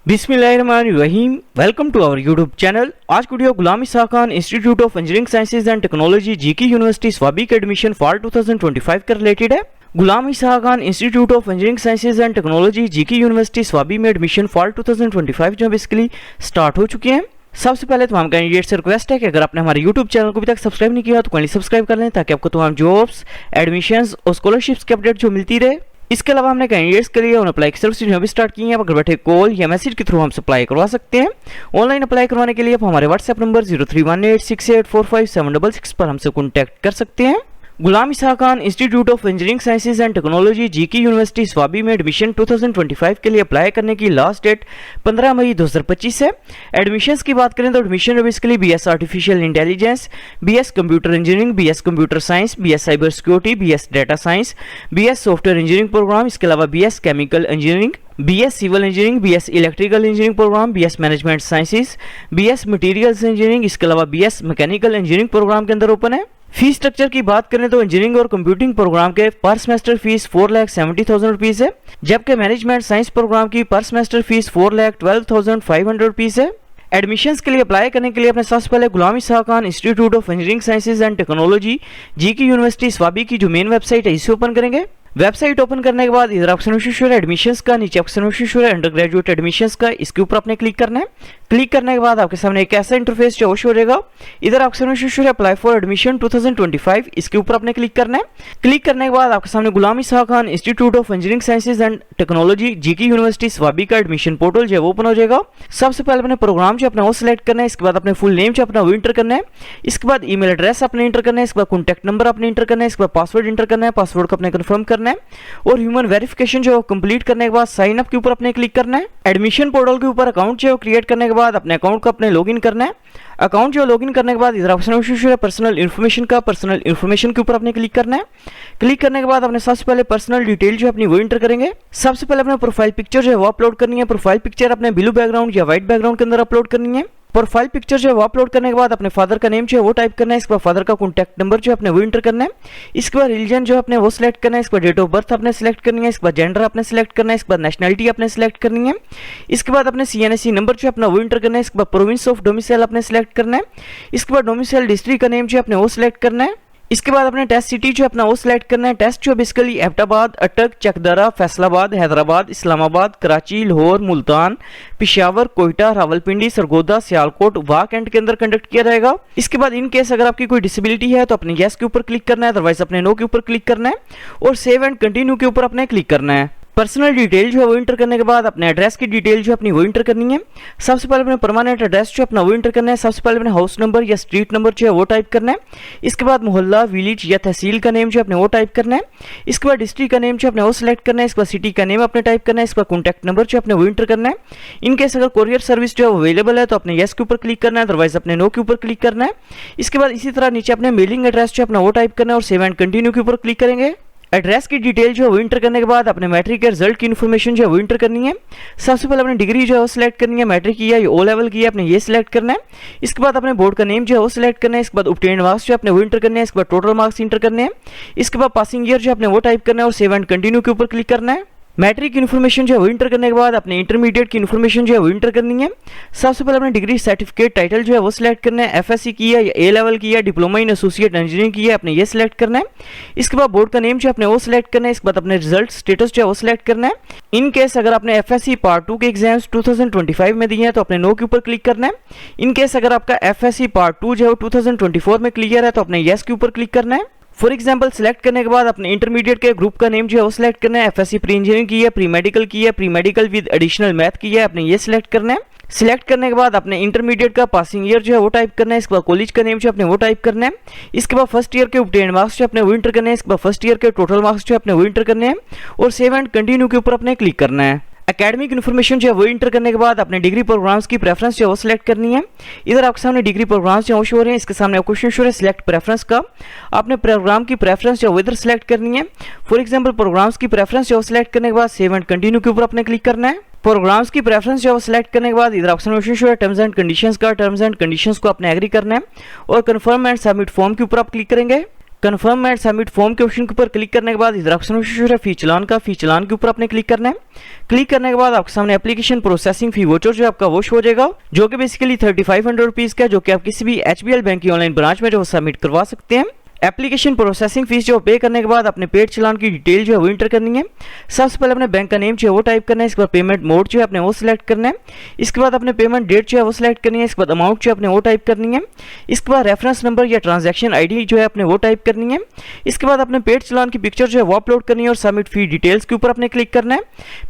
बिस्मिल्लाहिर्रहमानिर्रहीम। Welcome to our YouTube channel. आज की video Ghulam Isa Khan institute of engineering sciences and technology GK university Swabi के admission for 2025 के related है। Ghulam Isa Khan institute of engineering sciences and technology GK university Swabi में admission for 2025 जो basically start हो चुके हैं। सबसे पहले तमाम कैंडिडेट से रिक्वेस्ट है कि अगर आपने हमारे यूट्यूब चैनल को अभी तक सब्सक्राइब नहीं किया तो काइंडली सब्सक्राइब कर लें ताकि आपको तमाम जॉब्स, एडमिशंस और स्कॉलरशिप्स की अपडेट जो मिलती रहे। इसके अलावा हमने कैंडिडेट्स के लिए ऑन अप्लाई की सर्विस भी स्टार्ट की है। आप घर बैठे कॉल या मैसेज के थ्रू हमसे अप्लाई करवा सकते हैं। ऑनलाइन अप्लाई करवाने के लिए आप हमारे व्हाट्सएप नंबर 0318684576 पर हमसे कॉन्टैक्ट कर सकते हैं। Ghulam Isa Khan institute of engineering sciences and technology GK university Swabi में एडमिशन 2025 के लिए अप्लाई करने की लास्ट डेट 15 मई 2025 है। एडमिशंस की बात करें तो admission basically BS artificial intelligence, BS computer engineering, BS computer science, BS cyber security, BS data science, BS software engineering programme, इसके अलावा BS chemical engineering, BS civil engineering, BS electrical engineering programme, BS management sciences, BS materials engineering, इसके अलावा BS mechanical engineering programme के अंदर open है। Fees structure की बात करें तो इंजीनियरिंग और कंप्यूटिंग प्रोग्राम के पर सेमेस्टर फीस 4,70,000 रुपीज है, जबकि मैनेजमेंट साइंस प्रोग्राम की पर सेमेस्टर फीस 4,12,500 रुपीज है। एडमिशंस के लिए अप्लाई करने के लिए अपने सबसे पहले Ghulam Isa Khan institute of engineering sciences and technology GK university Swabi की जो मेन वेबसाइट है इसे ओपन करेंगे। वेबसाइट ओपन करने के बाद इधर ऑप्शन शो है एडमिशंस का, नीचे ऑप्शन शो है अंडर ग्रेजुएट एडमिशंस का, इसके ऊपर आपने क्लिक करना है। क्लिक करने के बाद आपके सामने एक ऐसा इंटरफेस जो शो रहेगा। इधर ऑप्शन शो है अप्लाई फॉर एडमिशन 2025, इसके ऊपर आपने क्लिक करना है। क्लिक करने के बाद आपके सामने Ghulam Isa Khan institute of engineering sciences and technology GK university Swabi का एडमिशन पोर्टल जो ओपन हो जाएगा। सबसे पहले अपने प्रोग्राम जो अपना वो सिलेक्ट करना है, इसके बाद अपने फुल नेम जो अपना वो इंटर करना है, इसके बाद ईमेल एड्रेस अपने इंटर करना है, इसके बाद कॉन्टैक्ट नंबर अपने इंटर करना है, इसके बाद पासवर्ड इंटर करना है, पासवर्ड को अपने कंफर्म करना है और ह्यूमन वेरिफिकेशन जो कंप्लीट करने के बाद साइन अप के ऊपर अपने क्लिक करना है। एडमिशन पोर्टल के ऊपर अकाउंट जो क्रिएट करने के बाद अपने अकाउंट को अपने लॉगिन करना है। अकाउंट जो लॉगिन करने के बाद इधर ऑप्शन है पर्सनल इन्फॉर्मेशन का, पर्सनल इन्फॉर्मेशन के ऊपर अपने क्लिक करना है। क्लिक करने के बाद अपने सबसे पहले पर्सनल डिटेल जो अपनी वो इंटर करेंगे। सबसे पहले अपने प्रोफाइल पिक्चर जो है वो अपलोड करनी है। प्रोफाइल पिक्चर अपने ब्लू बैकग्राउंड या व्हाइट बैकग्राउंड के अंदर अपलोड करनी है। प्रोफाइल पिक्चर जो है वो अपलोड करने के बाद अपने फादर का नेम जो है वो टाइप करना है। इसके बाद फादर का कॉन्टैक्ट नंबर जो है अपने वो इंटर करना है। इसके बाद रिलीजन जो अपने वो सिलेक्ट करना है। इसके बाद डेट ऑफ बर्थ अपने सिलेक्ट करनी है। इसके बाद जेंडर अपने सिलेक्ट करना है। इसके बाद नेशनलिटी अपने सिलेक्ट करनी है। इसके बाद अपने सीएनएससी नंबर जो अपना वो इंटर करना है। इसके बाद प्रोविंस ऑफ डोमिसाइल अपने सिलेक्ट करना है। इसके बाद डोमिसाइल डिस्ट्रिक्ट का नेम जो अपने वो सिलेक्ट करना है। इसके बाद अपने टेस्ट सिटी जो अपना वो सिलेक्ट करना है। टेस्ट जो बेसिकली एबटाबाद, अटक, चकदरा, फैसलाबाद, हैदराबाद, इस्लामाबाद, कराची, लाहौर, मुल्तान, पिशावर, कोयटा, रावलपिंडी, सरगोदा, सियालकोट, वाह कैंट के अंदर कंडक्ट किया जाएगा। इसके बाद इन केस अगर आपकी कोई डिसेबिलिटी है तो अपने यस के ऊपर क्लिक करना है, अदरवाइज अपने नो के ऊपर क्लिक करना है और सेव एंड कंटिन्यू के ऊपर अपने क्लिक करना है। पर्सनल डिटेल जो है वो इंटर करने के बाद अपने एड्रेस की डिटेल जो अपनी वो इंटर करनी है। सबसे पहले अपने परमानेंट एड्रेस जो अपना वो इंटर करना है। सबसे पहले अपने हाउस नंबर या स्ट्रीट नंबर जो है वो टाइप करना है। इसके बाद मोहल्ला, विलेज या तहसील का नेम जो अपने वो टाइप करना है। इसके बाद डिस्ट्रिक्ट का नेम जो अपने वो सिलेक्ट करना है। इसके बाद सिटी का नेम अपने टाइप करना है। इसके बाद कॉन्टैक्ट नंबर जो अपने वो इंटर करना है। इनकेस अगर कोरियर सर्विस जो है अवेलेबल है तो अपने यस के ऊपर क्लिक करना है, अदरवाइज अपने नो के ऊपर क्लिक करना है। इसके बाद इसी तरह नीचे अपने मेलिंग एड्रेस जो अपना वो टाइप करना है और सेव एंड कंटिन्यू के ऊपर क्लिक करेंगे। एड्रेस की डिटेल जो है वो इंटर करने के बाद अपने मैट्रिक के रिजल्ट की इन्फॉर्मेशन जो है वो इंटर करनी है। सबसे पहले अपनी डिग्री जो है वो सिलेक्ट करनी है। मैट्रिक की है या ओ लेवल की है अपने ये सिलेक्ट करना है। इसके बाद अपने बोर्ड का नेम जो है वो सिलेक्ट करना है। इसके बाद ऑब्टेन्ड मार्क्स जो अपने वो इंटर करने हैं। इसके बाद टोटल मार्क्स इंटर करने हैं। इसके बाद पासिंग ईयर जो अपने वो टाइप करना है और सेव एंड कंटिन्यू के ऊपर क्लिक करना है। मैट्रिक की इन्फॉर्मेशन जो है वो इंटर करने के बाद अपने इंटरमीडिएट की इन्फॉर्मेशन जो है वो इंटर करनी है। सबसे पहले अपने डिग्री सर्टिफिकेट टाइटल जो है वो सिलेक्ट करना है। एफएससी की है या ए लेवल की है, डिप्लोमा इन एसोसिएट इंजीनियरिंग की है, अपने ये सिलेक्ट करना है। इसके बाद बोर्ड का नेम जो अपने वो सिलेक्ट करना है। इसके बाद अपने रिजल्ट स्टेटस जो है वो सिलेक्ट करना है। इन केस अगर आपने एफएससी पार्ट 2 के एग्जाम्स 2025 में दिए हैं तो अपने नो के ऊपर क्लिक करना है। इन केस अगर आपका एफएससी पार्ट 2 जो है 2024 में क्लियर है तो अपने यस के ऊपर क्लिक करना है। फॉर एग्जाम्पल सिलेक्ट करने के बाद अपने इंटरमीडिएट के ग्रुप का नेम जो है वो सिलेक्ट करना है। एफएससी प्री इंजीनियरिंग की है, प्री मेडिकल की है, pre medical with additional math की है, अपने ये सिलेक्ट करना है। सिलेक्ट करने के बाद अपने इंटरमीडिएट का पासिंग ईयर जो है वो टाइप करना है। इसके बाद कॉलेज का नेम जो अपने वो टाइप करना है। इसके बाद फर्स्ट ईयर के ऑब्टेन्ड मार्क्स जो अपने वो इंटर करने हैं। इसके बाद फर्स्ट ईयर के टोटल मार्क्स जो अपने वो इंटर करने हैं और सेव एंड कंटिन्यू के ऊपर अपने क्लिक करना है। एकेडमिक इन्फॉर्मेशन जो है वो इंटर करने के बाद अपने डिग्री प्रोग्राम्स की प्रेफरेंस जो है वो सिलेक्ट करनी है। इधर आपके सामने डिग्री प्रोग्राम्स जो शो हो रहे हैं, इसके सामने क्वेश्चन शो है सिलेक्ट प्रेफरेंस का। आपने प्रोग्राम की प्रेफरेंस जो है वो इधर सिलेक्ट करनी है। फॉर एग्जांपल प्रोग्राम्स की प्रेफरेंस जो सिलेक्ट करने के बाद सेव एंड कंटिन्यू के ऊपर अपने क्लिक करना है। प्रोग्राम्स की प्रेफरेंस जो है सिलेक्ट करने के बाद इधर ऑप्शन शो है टर्म्स एंड कंडीशंस का। टर्म्स एंड कंडीशंस को अपने एग्री करना है और कंफर्म एंड सबमिट फॉर्म के ऊपर आप क्लिक करेंगे। कन्फर्म एंड सबमिट फॉर्म के ऑप्शन के ऊपर क्लिक करने के बाद इधर ऑप्शन है फी चालान का, फी चालान के ऊपर आपने क्लिक करना है। क्लिक करने के बाद आपके सामने एप्लीकेशन प्रोसेसिंग फी वोचर जो आपका वो शो हो जाएगा, जो कि बेसिकली 3500 रुपीज़ का, जो कि आप किसी भी HBL बैंक की ऑनलाइन ब्रांच में जो सबमिट करवा सकते हैं। एप्लीकेशन प्रोसेसिंग फीस जो पे करने के बाद अपने पेड चालान की डिटेल जो है वो इंटर करनी है। सबसे पहले अपने बैंक का नेम जो है वो टाइप करना है, इसके बाद पेमेंट मोड जो है अपने वो सिलेक्ट करना है, इसके बाद अपने पेमेंट डेट जो है वो सिलेक्ट करनी है, इसके बाद अमाउंट जो है अपने वो टाइप करनी है, इसके बाद रेफरेंस नंबर या ट्रांजैक्शन आईडी जो है अपने वो टाइप करनी है, इसके बाद अपने पेड चालान की पिक्चर जो है वो अपलोड करनी है और सबमिट फी डिटेल्स के ऊपर अपने क्लिक करना है।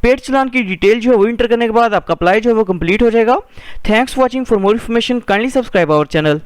पेड चालान की डिटेल जो है वो इंटर करने के बाद आपका अप्लाई जो है वो कंप्लीट हो जाएगा। Thanks for watching. For more information kindly subscribe our channel.